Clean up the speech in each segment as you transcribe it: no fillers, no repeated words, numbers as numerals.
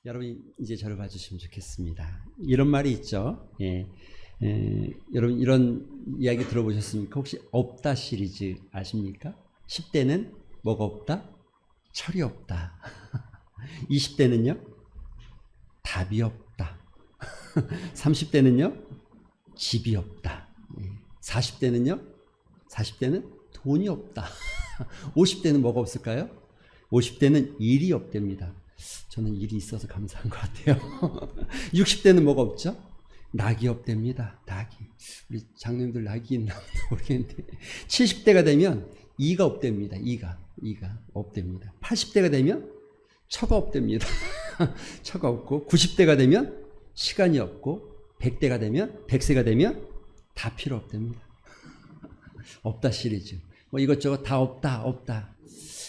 여러분 이제 저를 봐주시면 좋겠습니다. 이런 말이 있죠. 여러분 이런 이야기 들어보셨습니까? 혹시 없다 시리즈 아십니까? 10대는 뭐가 없다? 철이 없다. 20대는요? 답이 없다. 30대는요? 집이 없다. 40대는요? 40대는 돈이 없다. 50대는 뭐가 없을까요? 50대는 일이 없답니다. 저는 일이 있어서 감사한 것 같아요. 60대는 뭐가 없죠? 낙이 없답니다. 낙이. 우리 장로님들 낙이 있나 모르겠는데 70대가 되면 이가 없답니다. 이가 없답니다. 80대가 되면 처가 없답니다. 처가 없고 90대가 되면 시간이 없고 100세가 되면 다 필요 없답니다. 없다 시리즈. 뭐 이것저것 다 없다.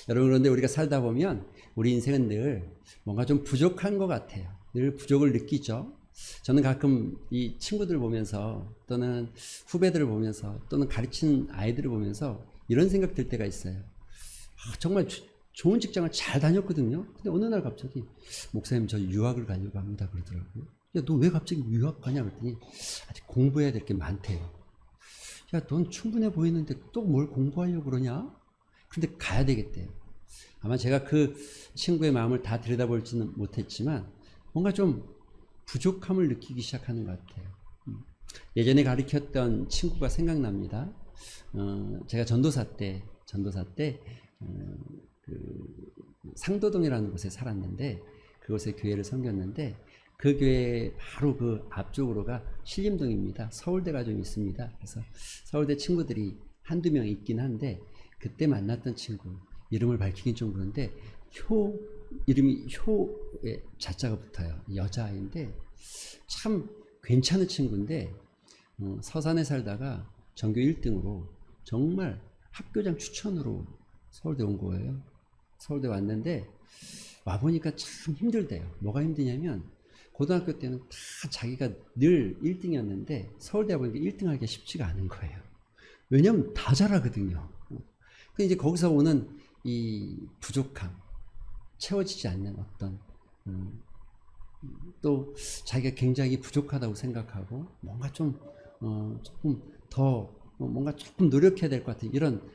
여러분 그런데 우리가 살다 보면 우리 인생은 늘 뭔가 좀 부족한 것 같아요. 늘 부족을 느끼죠. 저는 가끔 이 친구들 보면서 또는 후배들을 보면서 또는 가르치는 아이들을 보면서 이런 생각 들 때가 있어요. 정말 좋은 직장을 잘 다녔거든요. 근데 어느 날 갑자기 목사님 저 유학을 가려고 합니다 그러더라고요. 야, 너 왜 갑자기 유학 가냐 그랬더니 아직 공부해야 될 게 많대요. 야, 넌 충분해 보이는데 또 뭘 공부하려고 그러냐? 근데 가야 되겠대요. 아마 제가 그 친구의 마음을 다 들여다보지는 못했지만 뭔가 좀 부족함을 느끼기 시작하는 것 같아요. 예전에 가르쳤던 친구가 생각납니다. 제가 전도사 때 그 상도동이라는 곳에 살았는데 그곳에 교회를 섬겼는데 그 교회 바로 그 앞쪽으로가 신림동입니다. 서울대가 좀 있습니다. 그래서 서울대 친구들이 한두 명 있긴 한데 그때 만났던 친구 이름을 밝히긴 좀 그런데 이름이 효에 자자가 붙어요. 여자아이인데 참 괜찮은 친구인데 서산에 살다가 전교 1등으로 정말 학교장 추천으로 서울대 온 거예요. 서울대 왔는데 와보니까 참 힘들대요. 뭐가 힘드냐면 고등학교 때는 다 자기가 늘 1등이었는데 서울대 와보니까 1등 하기가 쉽지가 않은 거예요. 왜냐면 다 잘하거든요. 그 이제 거기서 오는 이 부족함, 채워지지 않는 어떤 또 자기가 굉장히 부족하다고 생각하고 뭔가 좀 조금 더 뭔가 조금 노력해야 될 것 같은 이런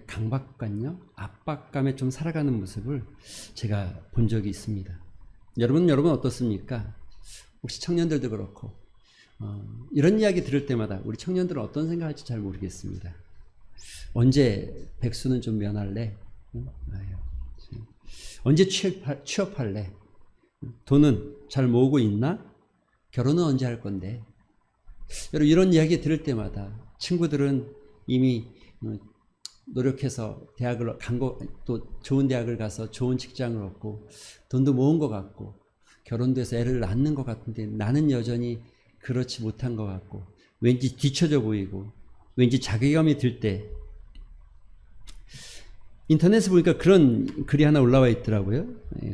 강박관념, 압박감에 좀 살아가는 모습을 제가 본 적이 있습니다. 여러분 어떻습니까? 혹시 청년들도 그렇고 이런 이야기 들을 때마다 우리 청년들은 어떤 생각할지 잘 모르겠습니다. 언제 백수는 좀 면할래? 언제 취업할래? 돈은 잘 모으고 있나? 결혼은 언제 할 건데? 여러분 이런 이야기 들을 때마다 친구들은 이미 노력해서 대학을 또 좋은 대학을 가서 좋은 직장을 얻고 돈도 모은 것 같고 결혼도 해서 애를 낳는 것 같은데 나는 여전히 그렇지 못한 것 같고 왠지 뒤처져 보이고 왠지 자괴감이 들 때 인터넷에 보니까 그런 글이 하나 올라와 있더라고요.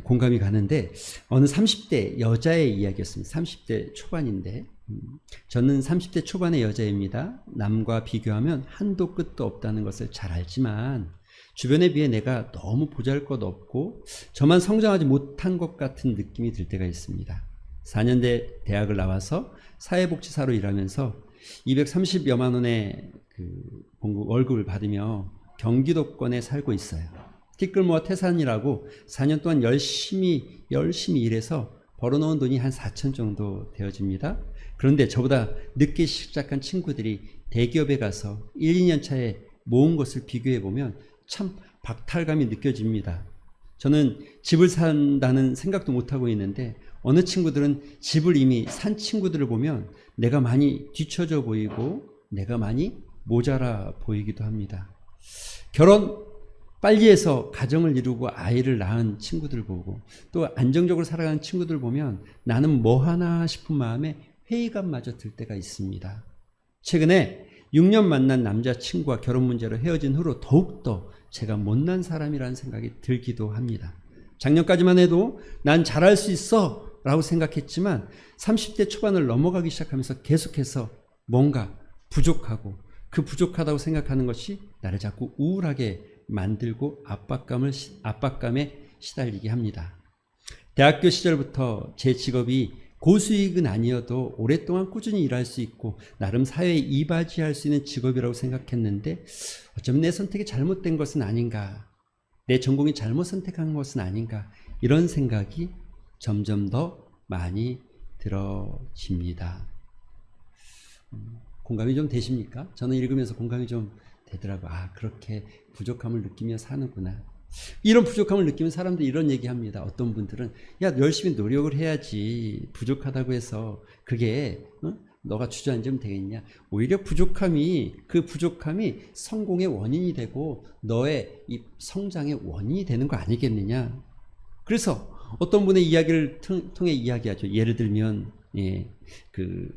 공감이 가는데 어느 30대 여자의 이야기였습니다. 30대 초반인데 저는 30대 초반의 여자입니다. 남과 비교하면 한도 끝도 없다는 것을 잘 알지만 주변에 비해 내가 너무 보잘것없고 저만 성장하지 못한 것 같은 느낌이 들 때가 있습니다. 4년대 대학을 나와서 사회복지사로 일하면서 230여만 원의 월급을 받으며 경기도권에 살고 있어요. 티끌 모아 태산이라고 4년 동안 열심히 일해서 벌어놓은 돈이 한 4천 정도 되어집니다. 그런데 저보다 늦게 시작한 친구들이 대기업에 가서 1, 2년 차에 모은 것을 비교해보면 참 박탈감이 느껴집니다. 저는 집을 산다는 생각도 못하고 있는데 어느 친구들은 집을 이미 산 친구들을 보면 내가 많이 뒤처져 보이고 내가 많이 모자라 보이기도 합니다. 결혼 빨리 해서 가정을 이루고 아이를 낳은 친구들 보고 또 안정적으로 살아가는 친구들 보면 나는 뭐 하나 싶은 마음에 회의감마저 들 때가 있습니다. 최근에 6년 만난 남자친구와 결혼 문제로 헤어진 후로 더욱더 제가 못난 사람이라는 생각이 들기도 합니다. 작년까지만 해도 난 잘할 수 있어 라고 생각했지만 30대 초반을 넘어가기 시작하면서 계속해서 뭔가 부족하고 그 부족하다고 생각하는 것이 나를 자꾸 우울하게 만들고 압박감에 시달리게 합니다. 대학교 시절부터 제 직업이 고수익은 아니어도 오랫동안 꾸준히 일할 수 있고 나름 사회에 이바지할 수 있는 직업이라고 생각했는데 어쩌면 내 선택이 잘못된 것은 아닌가, 내 전공이 잘못 선택한 것은 아닌가, 이런 생각이 점점 더 많이 들어집니다. 공감이 좀 되십니까? 저는 읽으면서 공감이 좀 되더라고요. 아, 그렇게 부족함을 느끼며 사는구나. 이런 부족함을 느끼면 사람들이 이런 얘기합니다. 어떤 분들은 야, 열심히 노력을 해야지 부족하다고 해서 그게 너가 주저앉으면 되겠냐. 오히려 그 부족함이 성공의 원인이 되고 너의 이 성장의 원인이 되는 거 아니겠느냐. 그래서 어떤 분의 이야기를 통해 이야기하죠. 예를 들면 그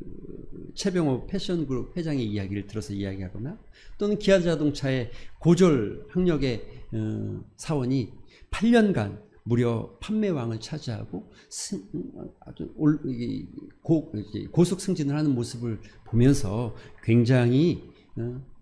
최병호 패션그룹 회장의 이야기를 들어서 이야기하거나, 또는 기아자동차의 고졸 학력의 사원이 8년간 무려 판매왕을 차지하고 아주 고속 승진을 하는 모습을 보면서 굉장히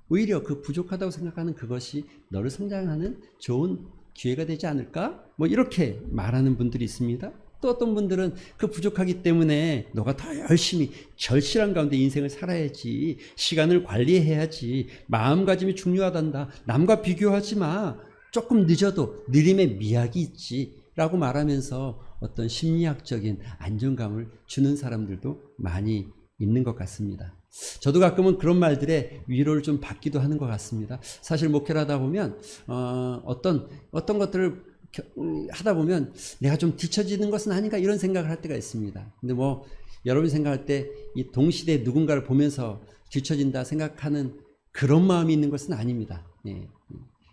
오히려 그 부족하다고 생각하는 그것이 너를 성장하는 좋은 기회가 되지 않을까? 뭐 이렇게 말하는 분들이 있습니다. 또 어떤 분들은 그 부족하기 때문에 너가 더 열심히 절실한 가운데 인생을 살아야지, 시간을 관리해야지, 마음가짐이 중요하단다, 남과 비교하지 마, 조금 늦어도 느림의 미학이 있지 라고 말하면서 어떤 심리학적인 안정감을 주는 사람들도 많이 있는 것 같습니다. 저도 가끔은 그런 말들에 위로를 좀 받기도 하는 것 같습니다. 사실 목회를 하다 보면 어떤 것들을 하다 보면 내가 좀 뒤처지는 것은 아닌가 이런 생각을 할 때가 있습니다. 근데 뭐 여러분이 생각할 때 이 동시대에 누군가를 보면서 뒤처진다 생각하는 그런 마음이 있는 것은 아닙니다. 예.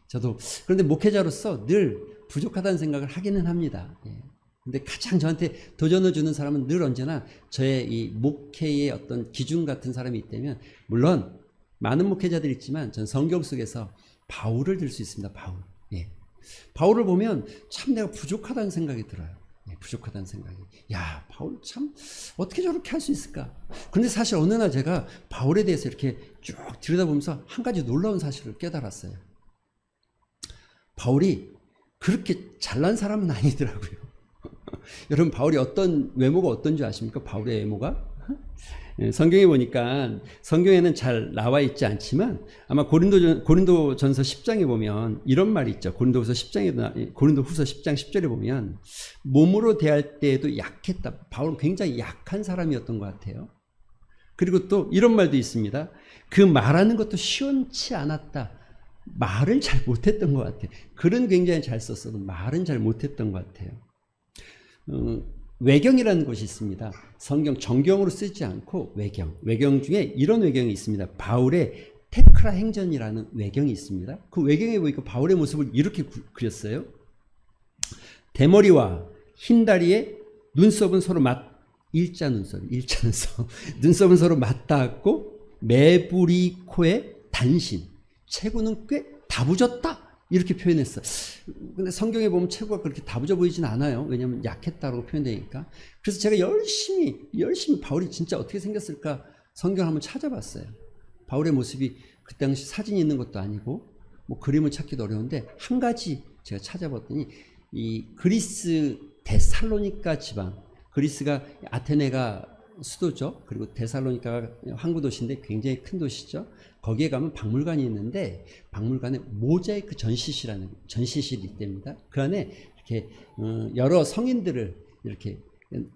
저도 그런데 목회자로서 늘 부족하다는 생각을 하기는 합니다. 예. 근데 가장 저한테 도전을 주는 사람은 늘 언제나 저의 이 목회의 어떤 기준 같은 사람이 있다면, 물론 많은 목회자들이 있지만 전 성경 속에서 바울을 들 수 있습니다. 바울. 예. 바울을 보면 참 내가 부족하다는 생각이 들어요. 예, 부족하다는 생각이. 야, 바울 참 어떻게 저렇게 할 수 있을까? 그런데 사실 어느 날 제가 바울에 대해서 이렇게 쭉 들여다보면서 한 가지 놀라운 사실을 깨달았어요. 바울이 그렇게 잘난 사람은 아니더라고요. 여러분, 바울이 외모가 어떤 줄 아십니까? 바울의 외모가? 성경에 보니까, 성경에는 잘 나와 있지 않지만 아마 고린도전서 10장에 보면 이런 말이 있죠. 고린도후서 10장 10절에 보면 몸으로 대할 때에도 약했다. 바울은 굉장히 약한 사람이었던 것 같아요. 그리고 또 이런 말도 있습니다. 그 말하는 것도 시원치 않았다. 말을 잘 못했던 것 같아요. 글은 굉장히 잘 썼어도 말은 잘 못했던 것 같아요. 외경이라는 것이 있습니다. 성경 정경으로 쓰지 않고 외경 중에 이런 외경이 있습니다. 바울의 테크라 행전이라는 외경이 있습니다. 그 외경에 보니까 바울의 모습을 이렇게 그렸어요. 대머리와 흰 다리에 눈썹은 서로 일자 눈썹 눈썹은 서로 맞닿았고, 매부리 코에 단신, 체구는 꽤 다부졌다, 이렇게 표현했어. 근데 성경에 보면 체구가 그렇게 다부져 보이진 않아요. 왜냐하면 약했다고 표현되니까. 그래서 제가 열심히 바울이 진짜 어떻게 생겼을까 성경을 한번 찾아봤어요. 바울의 모습이 그 당시 사진이 있는 것도 아니고 뭐 그림을 찾기도 어려운데, 한 가지 제가 찾아봤더니 이 그리스 데살로니가 지방, 그리스가 아테네가 수도죠. 그리고 데살로니카가 항구 도시인데 굉장히 큰 도시죠. 거기에 가면 박물관이 있는데, 박물관에 모자이크 전시실이 있답니다. 그 안에 이렇게 여러 성인들을 이렇게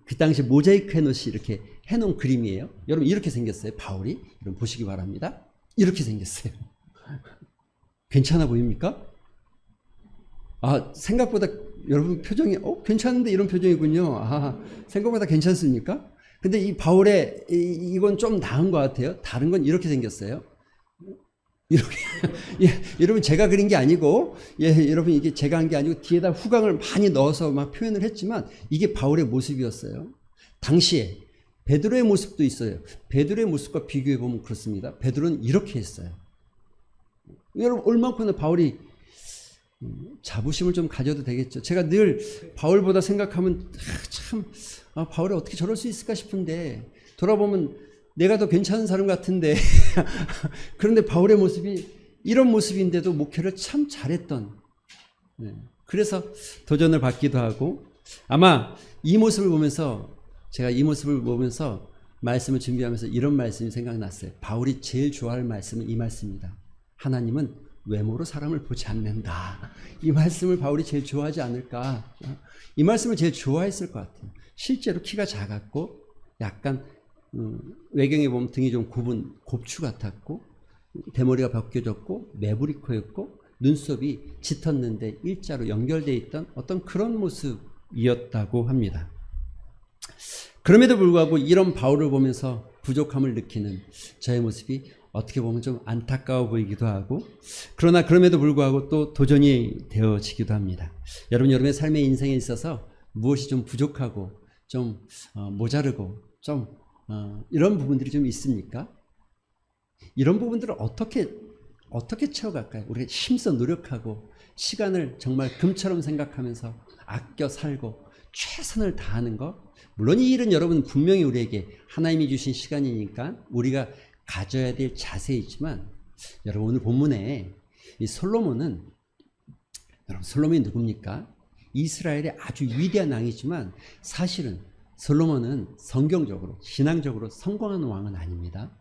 그 당시 모자이크 해놓으시 이렇게 해놓은 그림이에요. 여러분, 이렇게 생겼어요. 바울이. 여러분 보시기 바랍니다. 이렇게 생겼어요. 괜찮아 보입니까? 아, 생각보다 여러분 표정이 괜찮은데 이런 표정이군요. 아, 생각보다 괜찮습니까? 근데 이 바울의 이건 좀 나은 것 같아요. 다른 건 이렇게 생겼어요. 이렇게. 예, 여러분 제가 그린 게 아니고, 여러분 이게 제가 한 게 아니고 뒤에다 후광을 많이 넣어서 막 표현을 했지만 이게 바울의 모습이었어요. 당시에 베드로의 모습도 있어요. 베드로의 모습과 비교해 보면 그렇습니다. 베드로는 이렇게 했어요. 여러분, 얼만큼이나 바울이 자부심을 좀 가져도 되겠죠. 제가 늘 바울보다 생각하면 바울이 어떻게 저럴 수 있을까 싶은데, 돌아보면 내가 더 괜찮은 사람 같은데 그런데 바울의 모습이 이런 모습인데도 목회를 참 잘했던, 그래서 도전을 받기도 하고 아마 이 모습을 보면서 제가 이 모습을 보면서 말씀을 준비하면서 이런 말씀이 생각났어요. 바울이 제일 좋아할 말씀은 이 말씀입니다. 하나님은 외모로 사람을 보지 않는다. 이 말씀을 바울이 제일 좋아하지 않을까? 이 말씀을 제일 좋아했을 것 같아요. 실제로 키가 작았고 약간 외경에 보면 등이 좀 굽은 곱추 같았고 대머리가 벗겨졌고 매부리 코였고 눈썹이 짙었는데 일자로 연결되어 있던 어떤 그런 모습이었다고 합니다. 그럼에도 불구하고 이런 바울을 보면서 부족함을 느끼는 저의 모습이 어떻게 보면 좀 안타까워 보이기도 하고, 그러나 그럼에도 불구하고 또 도전이 되어지기도 합니다. 여러분의 삶의 인생에 있어서 무엇이 좀 부족하고 좀 모자르고 좀 이런 부분들이 좀 있습니까? 이런 부분들을 어떻게 채워갈까요? 우리가 힘써 노력하고 시간을 정말 금처럼 생각하면서 아껴 살고 최선을 다하는 것, 물론 이 일은 여러분 분명히 우리에게 하나님이 주신 시간이니까 우리가 가져야 될 자세이지만, 여러분 오늘 본문에 이 솔로몬은, 여러분 솔로몬이 누굽니까? 이스라엘의 아주 위대한 왕이지만 사실은 솔로몬은 성경적으로 신앙적으로 성공한 왕은 아닙니다.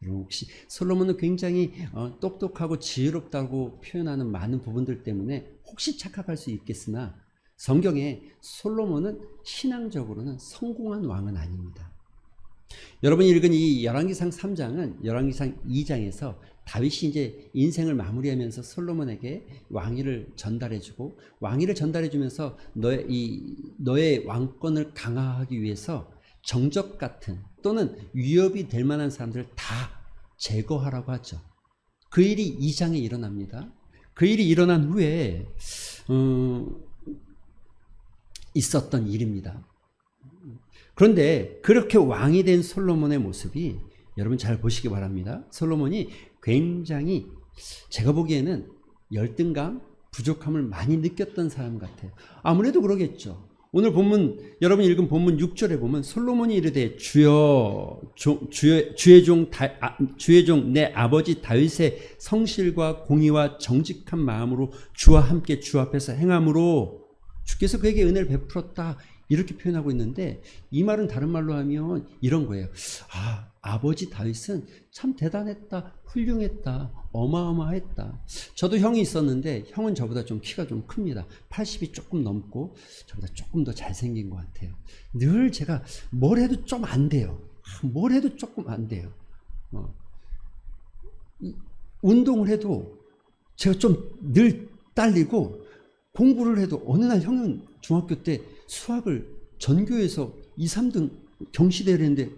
여러분 혹시 솔로몬은 굉장히 똑똑하고 지혜롭다고 표현하는 많은 부분들 때문에 혹시 착각할 수 있겠으나 성경에 솔로몬은 신앙적으로는 성공한 왕은 아닙니다. 여러분이 읽은 이 열왕기상 3장은 열왕기상 2장에서 다윗이 이제 인생을 마무리하면서 솔로몬에게 왕위를 전달해주고, 왕위를 전달해주면서 너의 왕권을 강화하기 위해서 정적 같은 또는 위협이 될 만한 사람들을 다 제거하라고 하죠. 그 일이 2장에 일어납니다. 그 일이 일어난 후에 있었던 일입니다. 그런데 그렇게 왕이 된 솔로몬의 모습이 여러분 잘 보시기 바랍니다. 솔로몬이 굉장히, 제가 보기에는 열등감, 부족함을 많이 느꼈던 사람 같아요. 아무래도 그러겠죠. 오늘 본문, 여러분 읽은 본문 6절에 보면 솔로몬이 이르되 주의 종 내 아버지 다윗의 성실과 공의와 정직한 마음으로 주와 함께 주 앞에서 행함으로 주께서 그에게 은혜를 베풀었다, 이렇게 표현하고 있는데, 이 말은 다른 말로 하면 이런 거예요. 아버지 다윗은 참 대단했다, 훌륭했다, 어마어마했다. 저도 형이 있었는데 형은 저보다 좀 키가 좀 큽니다. 80이 조금 넘고 저보다 조금 더 잘생긴 것 같아요. 늘 제가 뭘 해도 좀 안 돼요. 뭘 해도 조금 안 돼요. 운동을 해도 제가 좀 늘 딸리고, 공부를 해도 어느 날 형은 중학교 때 수학을 전교에서 2, 3등 경시대를 했는데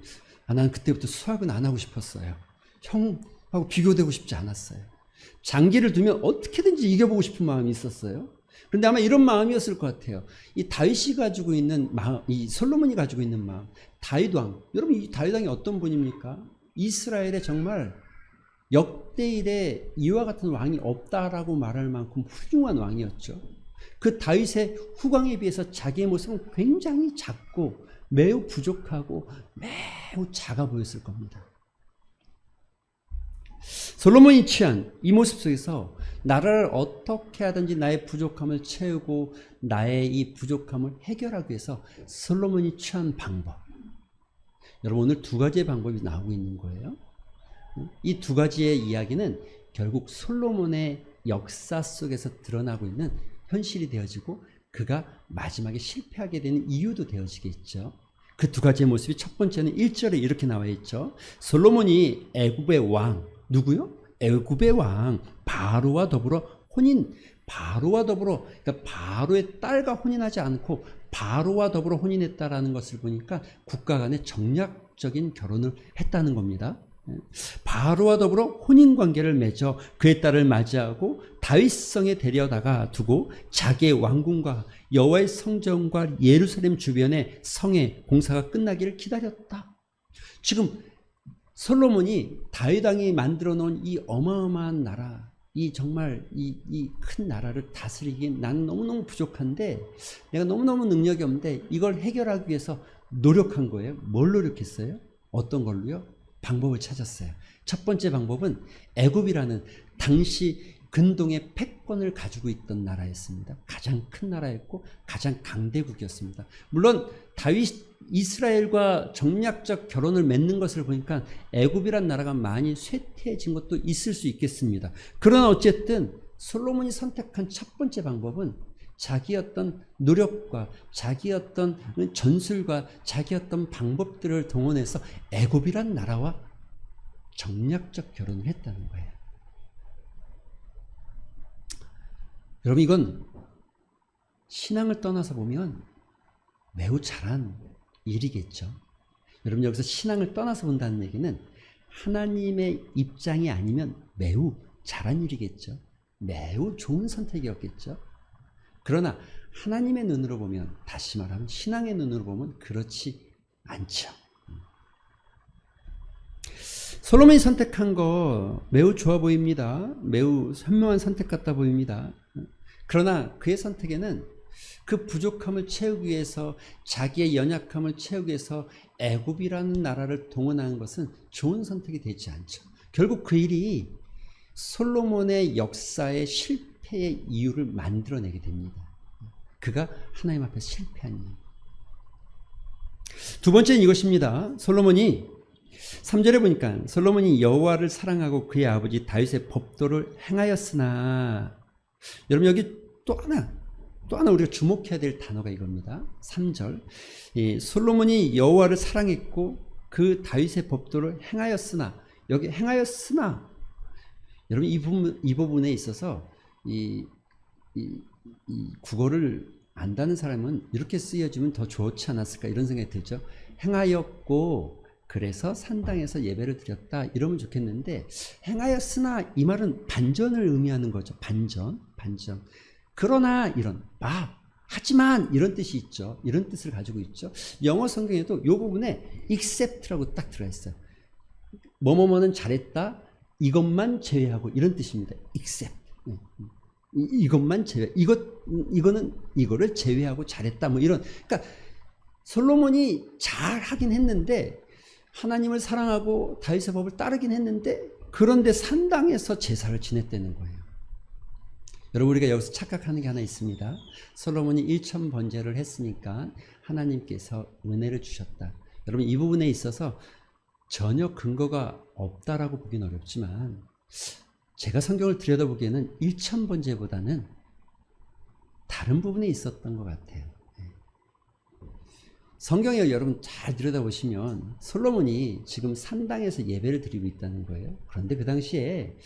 나는 그때부터 수학은 안 하고 싶었어요. 형하고 비교되고 싶지 않았어요. 장기를 두면 어떻게든지 이겨보고 싶은 마음이 있었어요. 그런데 아마 이런 마음이었을 것 같아요. 이 다윗이 가지고 있는 마음, 이 솔로몬이 가지고 있는 마음, 다윗왕. 여러분 이 다윗왕이 어떤 분입니까? 이스라엘에 정말 역대일에 이와 같은 왕이 없다라고 말할 만큼 훌륭한 왕이었죠. 그 다윗의 후광에 비해서 자기의 모습은 굉장히 작고 매우 부족하고 매우 작아 보였을 겁니다. 솔로몬이 취한 이 모습 속에서 나라를 어떻게 하든지 나의 부족함을 채우고 나의 이 부족함을 해결하기 위해서 솔로몬이 취한 방법, 여러분 오늘 두 가지의 방법이 나오고 있는 거예요. 이 두 가지의 이야기는 결국 솔로몬의 역사 속에서 드러나고 있는 현실이 되어지고 그가 마지막에 실패하게 되는 이유도 되어지겠죠. 그 두 가지의 모습이, 첫 번째는 1절에 이렇게 나와 있죠. 솔로몬이 애굽의 왕, 누구요? 애굽의 왕 바로와 더불어 그러니까 바로의 딸과 혼인하지 않고 바로와 더불어 혼인했다라는 것을 보니까 국가 간의 정략적인 결혼을 했다는 겁니다. 바로와 더불어 혼인관계를 맺어 그의 딸을 맞이하고 다윗성에 데려다가 두고 자기의 왕궁과 여호와의 성전과 예루살렘 주변의 성의 공사가 끝나기를 기다렸다. 지금 솔로몬이 다윗왕이 만들어 놓은 이 어마어마한 나라, 이 정말 이 큰 나라를 다스리기엔 나는 너무너무 부족한데, 내가 너무너무 능력이 없는데 이걸 해결하기 위해서 노력한 거예요. 뭘 노력했어요? 어떤 걸로요? 방법을 찾았어요. 첫 번째 방법은 애굽이라는 당시 근동의 주도권을 가지고 있던 나라였습니다. 가장 큰 나라였고 가장 강대국이었습니다. 물론 다윗 이스라엘과 정략적 결혼을 맺는 것을 보니까 애굽이란 나라가 많이 쇠퇴해진 것도 있을 수 있겠습니다. 그러나 어쨌든 솔로몬이 선택한 첫 번째 방법은 자기 어떤 노력과 자기 어떤 전술과 자기 어떤 방법들을 동원해서 애굽이란 나라와 정략적 결혼을 했다는 거예요. 여러분, 이건 신앙을 떠나서 보면 매우 잘한 일이겠죠. 여러분, 여기서 신앙을 떠나서 본다는 얘기는 하나님의 입장이 아니면 매우 잘한 일이겠죠. 매우 좋은 선택이었겠죠. 그러나 하나님의 눈으로 보면, 다시 말하면 신앙의 눈으로 보면 그렇지 않죠. 솔로몬이 선택한 거 매우 좋아 보입니다. 매우 현명한 선택 같다 보입니다. 그러나 그의 선택에는 그 부족함을 채우기 위해서, 자기의 연약함을 채우기 위해서 애굽이라는 나라를 동원한 것은 좋은 선택이 되지 않죠. 결국 그 일이 솔로몬의 역사의 실패의 이유를 만들어내게 됩니다. 그가 하나님 앞에서 실패한 이유. 두 번째는 이것입니다. 솔로몬이 3절에 보니까 솔로몬이 여호와를 사랑하고 그의 아버지 다윗의 법도를 행하였으나, 여러분 여기 또 하나 우리가 주목해야 될 단어가 이겁니다. 3절. 솔로몬이 여호와를 사랑했고 그 다윗의 법도를 행하였으나, 여기 행하였으나, 여러분 이 부분에 있어서 이 국어를 안다는 사람은 이렇게 쓰여지면 더 좋지 않았을까 이런 생각이 들죠. 행하였고 그래서 산당에서 예배를 드렸다 이러면 좋겠는데, 행하였으나 이 말은 반전을 의미하는 거죠. 반전. 그러나 이런 하지만 이런 뜻이 있죠. 이런 뜻을 가지고 있죠. 영어 성경에도 이 부분에 except라고 딱 들어가 있어요. 뭐뭐뭐는 잘했다, 이것만 제외하고, 이런 뜻입니다. except. 이것만 제외, 이거는 이거를 제외하고 잘했다, 뭐 이런. 그러니까 솔로몬이 잘 하긴 했는데, 하나님을 사랑하고 다윗의 법을 따르긴 했는데, 그런데 산당에서 제사를 지냈다는 거예요. 여러분, 우리가 여기서 착각하는 게 하나 있습니다. 솔로몬이 1000번제를 했으니까 하나님께서 은혜를 주셨다. 여러분, 이 부분에 있어서 전혀 근거가 없다라고 보기는 어렵지만, 제가 성경을 들여다보기에는 1000번제보다는 다른 부분에 있었던 것 같아요. 성경에 여러분 잘 들여다보시면 솔로몬이 지금 산당에서 예배를 드리고 있다는 거예요. 그런데 그 당시에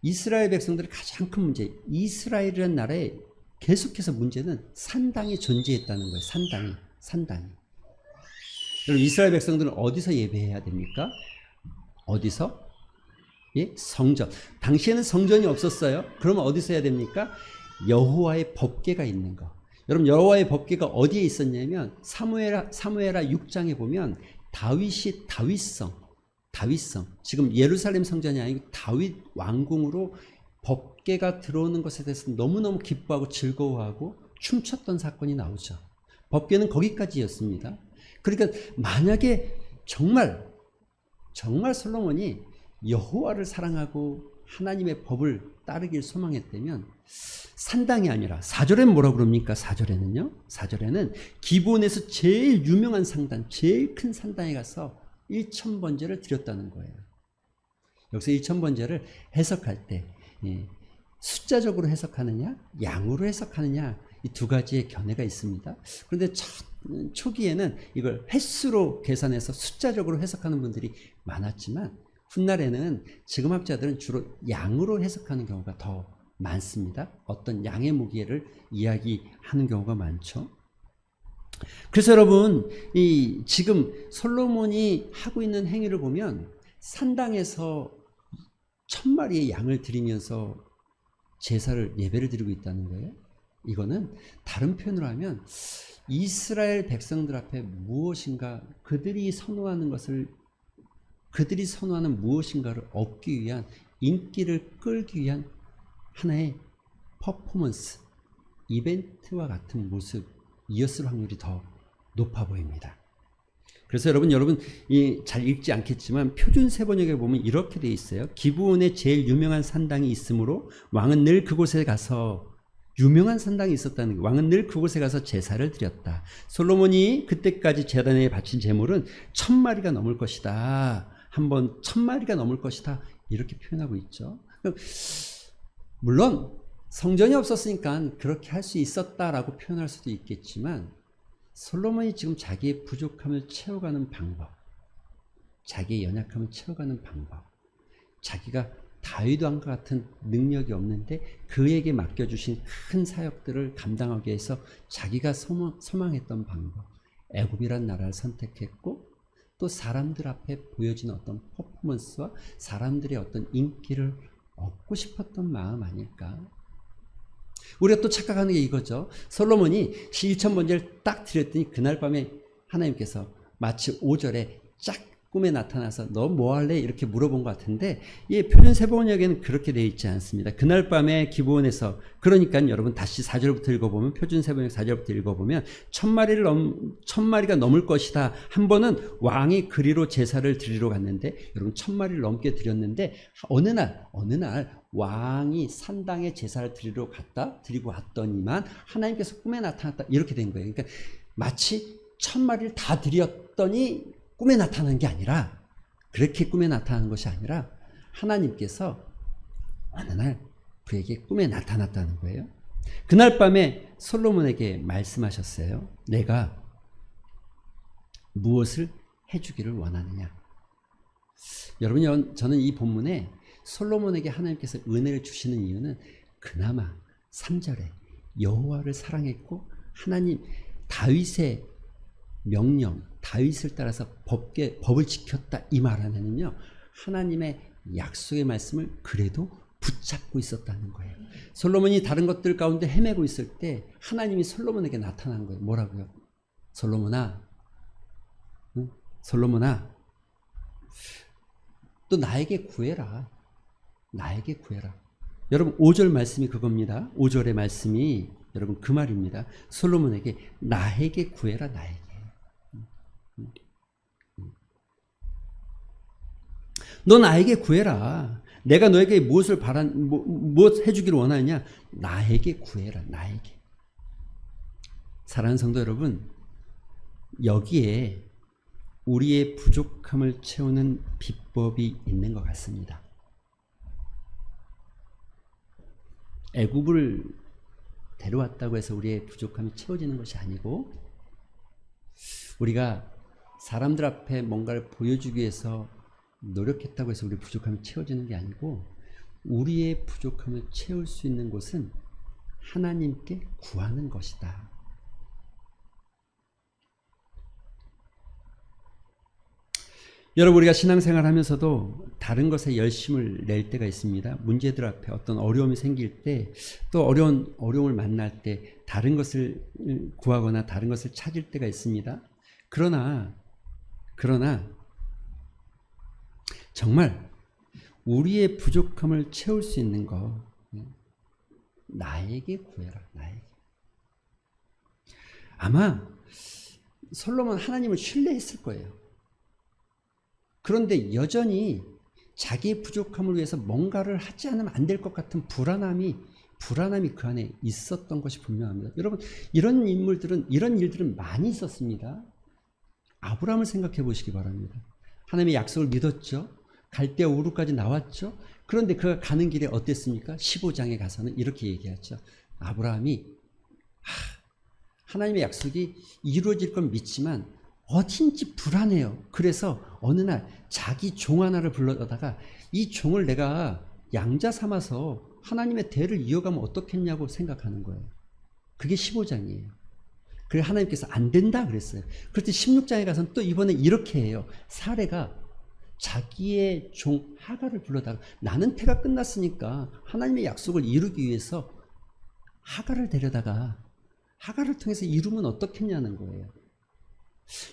이스라엘 백성들의 가장 큰 문제, 이스라엘이라는 나라에 계속해서 문제는 산당이 존재했다는 거예요. 산당이. 여러분, 이스라엘 백성들은 어디서 예배해야 됩니까? 어디서? 예? 성전. 당시에는 성전이 없었어요. 그러면 어디서 해야 됩니까? 여호와의 법궤가 있는 거. 여러분, 여호와의 법궤가 어디에 있었냐면 사무엘하 6장에 보면 다윗성, 지금 예루살렘 성전이 아니고 다윗 왕궁으로 법궤가 들어오는 것에 대해서 너무너무 기뻐하고 즐거워하고 춤췄던 사건이 나오죠. 법궤는 거기까지였습니다. 그러니까 만약에 정말 솔로몬이 여호와를 사랑하고 하나님의 법을 따르길 소망했다면 산당이 아니라, 4절에는 뭐라고 그럽니까? 4절에는 기브온에서 제일 유명한 산당, 제일 큰 산당에 가서 1000번제를 드렸다는 거예요. 여기서 1000번제를 해석할 때 숫자적으로 해석하느냐, 양으로 해석하느냐, 이 두 가지의 견해가 있습니다. 그런데 초기에는 이걸 횟수로 계산해서 숫자적으로 해석하는 분들이 많았지만, 훗날에는 지금 학자들은 주로 양으로 해석하는 경우가 더 많습니다. 어떤 양의 무게를 이야기하는 경우가 많죠. 그래서 여러분, 지금 솔로몬이 하고 있는 행위를 보면 산당에서 1000마리의 양을 드리면서 예배를 드리고 있다는 거예요. 이거는 다른 표현으로 하면 이스라엘 백성들 앞에 무엇인가, 그들이 선호하는 무엇인가를 얻기 위한, 인기를 끌기 위한 하나의 퍼포먼스, 이벤트와 같은 모습이었을 확률이 더 높아 보입니다. 그래서 여러분 이 잘 읽지 않겠지만 표준 세번역에 보면 이렇게 돼 있어요. 기브온에 제일 유명한 산당이 있으므로 왕은 늘 그곳에 가서 유명한 산당이 있었다는 게 왕은 늘 그곳에 가서 제사를 드렸다. 솔로몬이 그때까지 제단에 바친 제물은 1000마리가 넘을 것이다. 한번 1000마리가 넘을 것이다. 이렇게 표현하고 있죠. 물론 성전이 없었으니까 그렇게 할 수 있었다라고 표현할 수도 있겠지만 솔로몬이 지금 자기의 부족함을 채워가는 방법, 자기의 연약함을 채워가는 방법, 자기가 다윗 왕과 같은 능력이 없는데 그에게 맡겨주신 큰 사역들을 감당하기 위해서 자기가 소망했던 방법, 애굽이란 나라를 선택했고 또 사람들 앞에 보여지는 어떤 퍼포먼스와 사람들의 어떤 인기를 얻고 싶었던 마음 아닐까? 우리가 또 착각하는 게 이거죠. 솔로몬이 1000번제를 딱 드렸더니 그날 밤에 하나님께서 마치 5절에 쫙 꿈에 나타나서 너 뭐 할래? 이렇게 물어본 것 같은데 이 표준 세번역에는 그렇게 되어 있지 않습니다. 그날 밤에 기브온에서 그러니까 여러분 다시 4절부터 읽어보면 표준 세번역 4절부터 읽어보면 1000마리가 넘을 것이다. 한 번은 왕이 그리로 제사를 드리러 갔는데 여러분 1000마리를 넘게 드렸는데 어느 날 왕이 산당에 제사를 드리고 왔더니만 하나님께서 꿈에 나타났다. 이렇게 된 거예요. 그러니까 마치 1000마리를 다 드렸더니 꿈에 나타난 게 아니라 그렇게 꿈에 나타나는 것이 아니라 하나님께서 어느 날 그에게 꿈에 나타났다는 거예요. 그날 밤에 솔로몬에게 말씀하셨어요. 내가 무엇을 해주기를 원하느냐. 여러분, 저는 이 본문에 솔로몬에게 하나님께서 은혜를 주시는 이유는 그나마 3절에 여호와를 사랑했고 하나님 다윗의 명령, 다윗을 따라서 법을 지켰다 이 말 안에는요 하나님의 약속의 말씀을 그래도 붙잡고 있었다는 거예요. 솔로몬이 다른 것들 가운데 헤매고 있을 때 하나님이 솔로몬에게 나타난 거예요. 뭐라고요? 솔로몬아, 응? 솔로몬아, 또 나에게 구해라. 나에게 구해라. 여러분 5절 말씀이 그겁니다. 5절의 말씀이 여러분 그 말입니다. 솔로몬에게 나에게 구해라. 나에게. 너 나에게 구해라. 내가 너에게 무엇을 무엇 해주기를 원하느냐? 나에게 구해라. 나에게. 사랑하는 성도 여러분, 여기에 우리의 부족함을 채우는 비법이 있는 것 같습니다. 애굽을 데려왔다고 해서 우리의 부족함이 채워지는 것이 아니고 우리가 사람들 앞에 뭔가를 보여주기 위해서 노력했다고 해서 우리 부족함이 채워지는 게 아니고 우리의 부족함을 채울 수 있는 곳은 하나님께 구하는 것이다. 여러분 우리가 신앙생활 하면서도 다른 것에 열심을 낼 때가 있습니다. 문제들 앞에 어떤 어려움이 생길 때 또 어려움을 만날 때 다른 것을 구하거나 다른 것을 찾을 때가 있습니다. 그러나 정말 우리의 부족함을 채울 수 있는 거 나에게 구해라. 나에게. 아마 솔로몬 하나님을 신뢰했을 거예요. 그런데 여전히 자기의 부족함을 위해서 뭔가를 하지 않으면 안 될 것 같은 불안함이 그 안에 있었던 것이 분명합니다. 여러분 이런 일들은 많이 있었습니다. 아브라함을 생각해 보시기 바랍니다. 하나님의 약속을 믿었죠. 갈대아 우르까지 나왔죠. 그런데 그가 가는 길에 어땠습니까? 15장에 가서는 이렇게 얘기하죠. 아브라함이 하나님의 약속이 이루어질 건 믿지만 어딘지 불안해요. 그래서 어느 날 자기 종 하나를 불러다가 이 종을 내가 양자 삼아서 하나님의 대를 이어가면 어떻겠냐고 생각하는 거예요. 그게 15장이에요. 그래서 하나님께서 안 된다 그랬어요. 그런데 16장에 가서는 또 이번에 이렇게 해요. 사레가 자기의 종 하갈을 불러다가 나는 태가 끝났으니까 하나님의 약속을 이루기 위해서 하갈을 데려다가 하갈을 통해서 이루면 어떻겠냐는 거예요.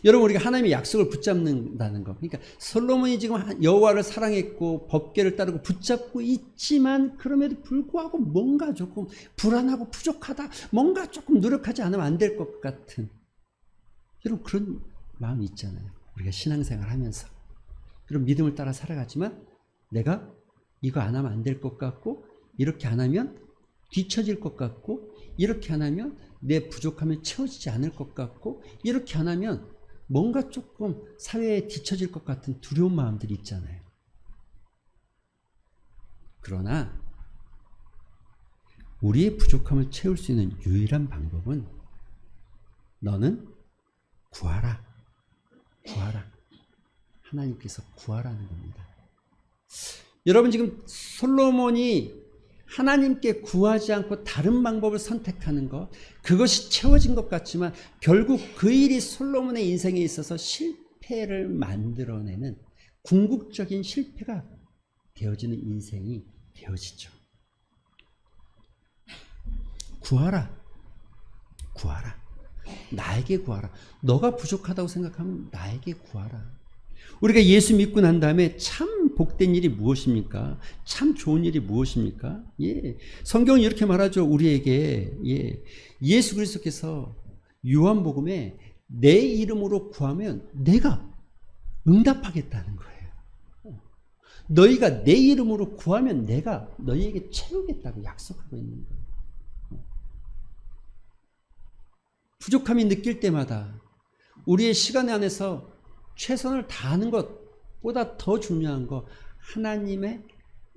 여러분 우리가 하나님의 약속을 붙잡는다는 거. 그러니까 솔로몬이 지금 여호와를 사랑했고 법궤를 따르고 붙잡고 있지만 그럼에도 불구하고 뭔가 조금 불안하고 부족하다. 뭔가 조금 노력하지 않으면 안 될 것 같은 여러분 그런 마음이 있잖아요. 우리가 신앙생활 하면서. 그럼 믿음을 따라 살아가지만 내가 이거 안 하면 안 될 것 같고, 이렇게 안 하면 뒤처질 것 같고, 이렇게 안 하면 내 부족함이 채워지지 않을 것 같고, 이렇게 안 하면 뭔가 조금 사회에 뒤처질 것 같은 두려운 마음들이 있잖아요. 그러나 우리의 부족함을 채울 수 있는 유일한 방법은 너는 구하라. 구하라. 하나님께서 구하라는 겁니다. 여러분, 지금 솔로몬이 하나님께 구하지 않고 다른 방법을 선택하는 것, 그것이 채워진 것 같지만 결국 그 일이 솔로몬의 인생에 있어서 실패를 만들어내는 궁극적인 실패가 되어지는 인생이 되어지죠. 구하라. 구하라. 나에게 구하라. 너가 부족하다고 생각하면 나에게 구하라. 우리가 예수 믿고 난 다음에 참 복된 일이 무엇입니까? 참 좋은 일이 무엇입니까? 예. 성경은 이렇게 말하죠. 우리에게. 예. 예수 그리스도께서 요한복음에 내 이름으로 구하면 내가 응답하겠다는 거예요. 너희가 내 이름으로 구하면 내가 너희에게 채우겠다고 약속하고 있는 거예요. 부족함이 느낄 때마다 우리의 시간 안에서 최선을 다하는 것보다 더 중요한 거, 하나님의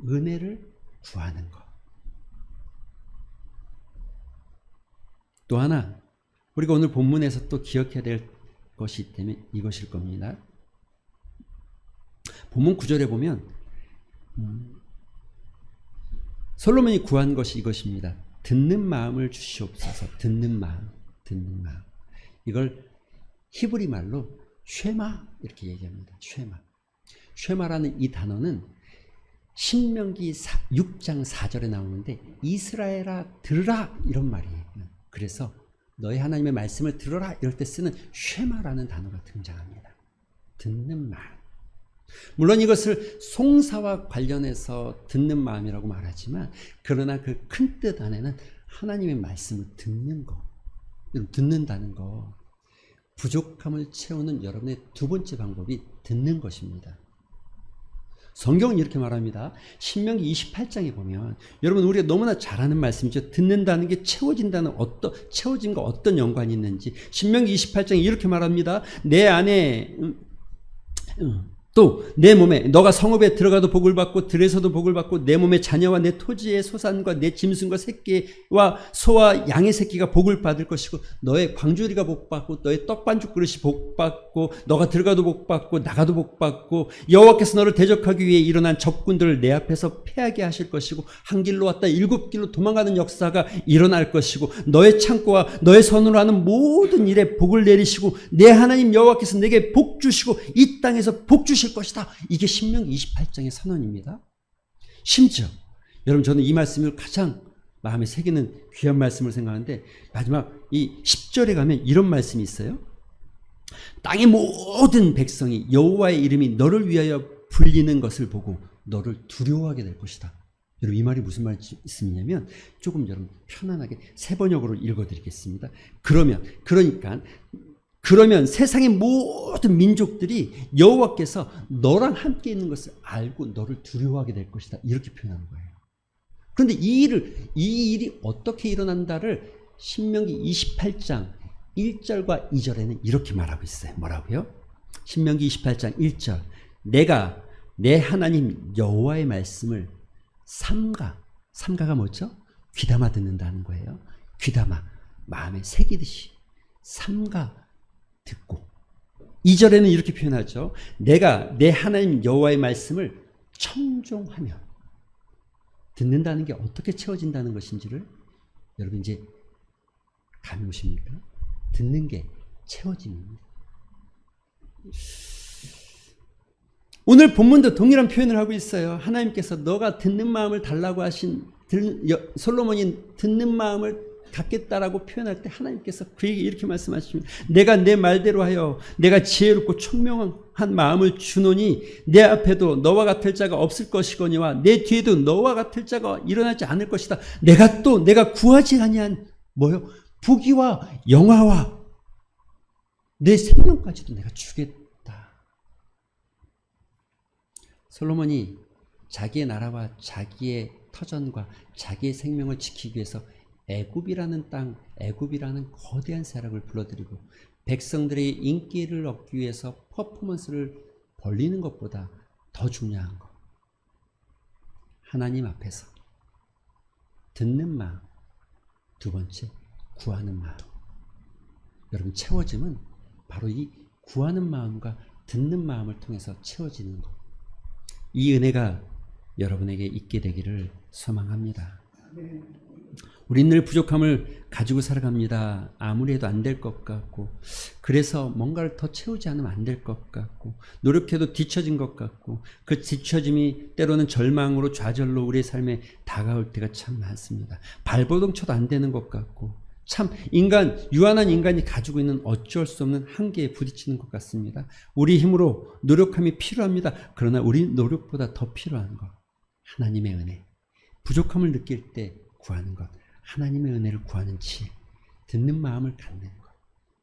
은혜를 구하는 것. 또 하나, 우리가 오늘 본문에서 또 기억해야 될 것이 있다면 이것일 겁니다. 본문 9절에 보면 솔로몬이 구한 것이 이것입니다. 듣는 마음을 주시옵소서. 듣는 마음. 듣는 마음. 이걸 히브리 말로 쉐마 이렇게 얘기합니다. 쉐마. 쉐마라는 이 단어는 신명기 6장 4절에 나오는데 이스라엘아 들으라 이런 말이에요. 그래서 너희 하나님의 말씀을 들어라 이럴 때 쓰는 쉐마라는 단어가 등장합니다. 듣는 마음. 물론 이것을 송사와 관련해서 듣는 마음이라고 말하지만 그러나 그 큰 뜻 안에는 하나님의 말씀을 듣는 거, 듣는다는 거, 부족함을 채우는 여러분의 두 번째 방법이 듣는 것입니다. 성경은 이렇게 말합니다. 신명기 28장에 보면 여러분 우리가 너무나 잘 아는 말씀이죠. 듣는다는 게 채워짐과 어떤 연관이 있는지 신명기 28장에 이렇게 말합니다. 내 안에 또 내 몸에 너가 성읍에 들어가도 복을 받고 들에서도 복을 받고 내 몸의 자녀와 내 토지의 소산과 내 짐승과 새끼와 소와 양의 새끼가 복을 받을 것이고 너의 광주리가 복받고 너의 떡반죽 그릇이 복받고 너가 들어가도 복받고 나가도 복받고 여호와께서 너를 대적하기 위해 일어난 적군들을 내 앞에서 패하게 하실 것이고 한 길로 왔다 7길로 도망가는 역사가 일어날 것이고 너의 창고와 너의 손으로 하는 모든 일에 복을 내리시고 내 하나님 여호와께서 내게 복 주시고 이 땅에서 복 주실 것이다. 이게 신명기 28장의 선언입니다. 심지어 여러분 저는 이 말씀을 가장 마음에 새기는 귀한 말씀을 생각하는데 마지막 이 10절에 가면 이런 말씀이 있어요. 땅의 모든 백성이 여호와의 이름이 너를 위하여 불리는 것을 보고 너를 두려워하게 될 것이다. 여러분 이 말이 무슨 말씀이냐면 조금 여러분 편안하게 세 번역으로 읽어드리겠습니다. 그러면 세상의 모든 민족들이 여호와께서 너랑 함께 있는 것을 알고 너를 두려워하게 될 것이다. 이렇게 표현하는 거예요. 그런데 이 일이 어떻게 일어난다를 신명기 28장 1절과 2절에는 이렇게 말하고 있어요. 뭐라고요? 신명기 28장 1절. 내가 내 하나님 여호와의 말씀을 삼가가 뭐죠? 귀담아 듣는다는 거예요. 귀담아 마음에 새기듯이 삼가 듣고 2절에는 이렇게 표현하죠. 내가 내 하나님 여호와의 말씀을 청종하며 듣는다는 게 어떻게 채워진다는 것인지를 여러분 이제 감이 오십니까? 듣는 게 채워집니다. 오늘 본문도 동일한 표현을 하고 있어요. 하나님께서 너가 듣는 마음을 달라고 하신 솔로몬이 듣는 마음을 갖겠다라고 표현할 때 하나님께서 그에게 이렇게 말씀하십니다. 내가 내 말대로 하여 내가 지혜롭고 총명한 마음을 주노니 내 앞에도 너와 같을 자가 없을 것이거니와 내 뒤에도 너와 같을 자가 일어나지 않을 것이다. 내가 구하지 아니한 뭐요? 부귀와 영화와 내 생명까지도 내가 주겠다. 솔로몬이 자기의 나라와 자기의 터전과 자기의 생명을 지키기 위해서 애굽이라는 땅, 애굽이라는 거대한 세력을 불러들이고 백성들의 인기를 얻기 위해서 퍼포먼스를 벌리는 것보다 더 중요한 것, 하나님 앞에서 듣는 마음, 두 번째 구하는 마음. 여러분, 채워짐은 바로 이 구하는 마음과 듣는 마음을 통해서 채워지는 것. 이 은혜가 여러분에게 있게 되기를 소망합니다. 우린 늘 부족함을 가지고 살아갑니다. 아무리 해도 안 될 것 같고, 그래서 뭔가를 더 채우지 않으면 안 될 것 같고, 노력해도 뒤처진 것 같고, 그 뒤처짐이 때로는 절망으로 좌절로 우리의 삶에 다가올 때가 참 많습니다. 발버둥 쳐도 안 되는 것 같고, 참 유한한 인간이 가지고 있는 어쩔 수 없는 한계에 부딪히는 것 같습니다. 우리 힘으로 노력함이 필요합니다. 그러나 우리 노력보다 더 필요한 것, 하나님의 은혜. 부족함을 느낄 때 구하는 것, 하나님의 은혜를 구하는 지혜, 듣는 마음을 갖는 것.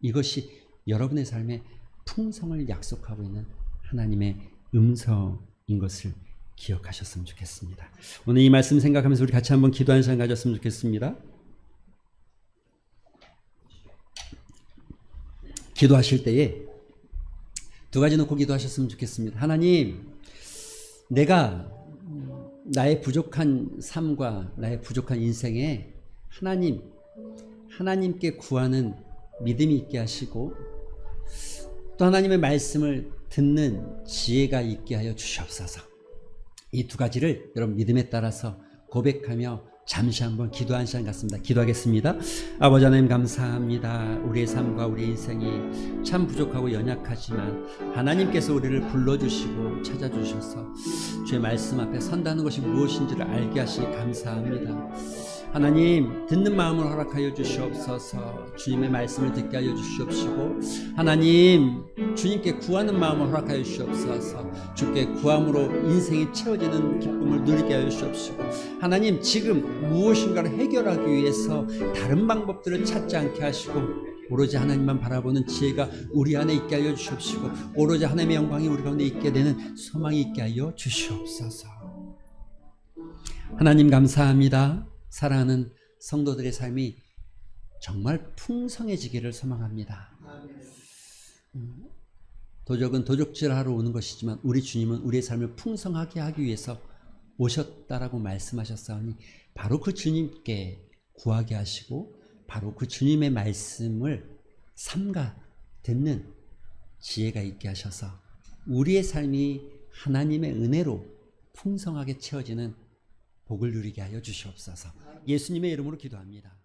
이것이 여러분의 삶에 풍성을 약속하고 있는 하나님의 음성인 것을 기억하셨으면 좋겠습니다. 오늘 이 말씀 생각하면서 우리 같이 한번 기도하는 시간 가졌으면 좋겠습니다. 기도하실 때에 두 가지 놓고 기도하셨으면 좋겠습니다. 하나님, 내가 나의 부족한 삶과 나의 부족한 인생에 하나님께 구하는 믿음이 있게 하시고 또 하나님의 말씀을 듣는 지혜가 있게 하여 주시옵소서. 이 두 가지를 여러분 믿음에 따라서 고백하며 잠시 한번 기도한 시간 같습니다. 기도하겠습니다. 아버지 하나님, 감사합니다. 우리의 삶과 우리 인생이 참 부족하고 연약하지만 하나님께서 우리를 불러주시고 찾아주셔서 주의 말씀 앞에 선다는 것이 무엇인지를 알게 하시니 감사합니다. 하나님, 듣는 마음을 허락하여 주시옵소서. 주님의 말씀을 듣게 하여 주시옵시고, 하나님, 주님께 구하는 마음을 허락하여 주시옵소서. 주께 구함으로 인생이 채워지는 기쁨을 누리게 하여 주시옵시고, 하나님, 지금 무엇인가를 해결하기 위해서 다른 방법들을 찾지 않게 하시고 오로지 하나님만 바라보는 지혜가 우리 안에 있게 하여 주시옵시고, 오로지 하나님의 영광이 우리 가운데 있게 되는 소망이 있게 하여 주시옵소서. 하나님, 감사합니다. 사랑하는 성도들의 삶이 정말 풍성해지기를 소망합니다. 도적은 도적질하러 오는 것이지만 우리 주님은 우리의 삶을 풍성하게 하기 위해서 오셨다라고 말씀하셨사오니 바로 그 주님께 구하게 하시고 바로 그 주님의 말씀을 삼가 듣는 지혜가 있게 하셔서 우리의 삶이 하나님의 은혜로 풍성하게 채워지는 복을 누리게 하여 주시옵소서. 예수님의 이름으로 기도합니다.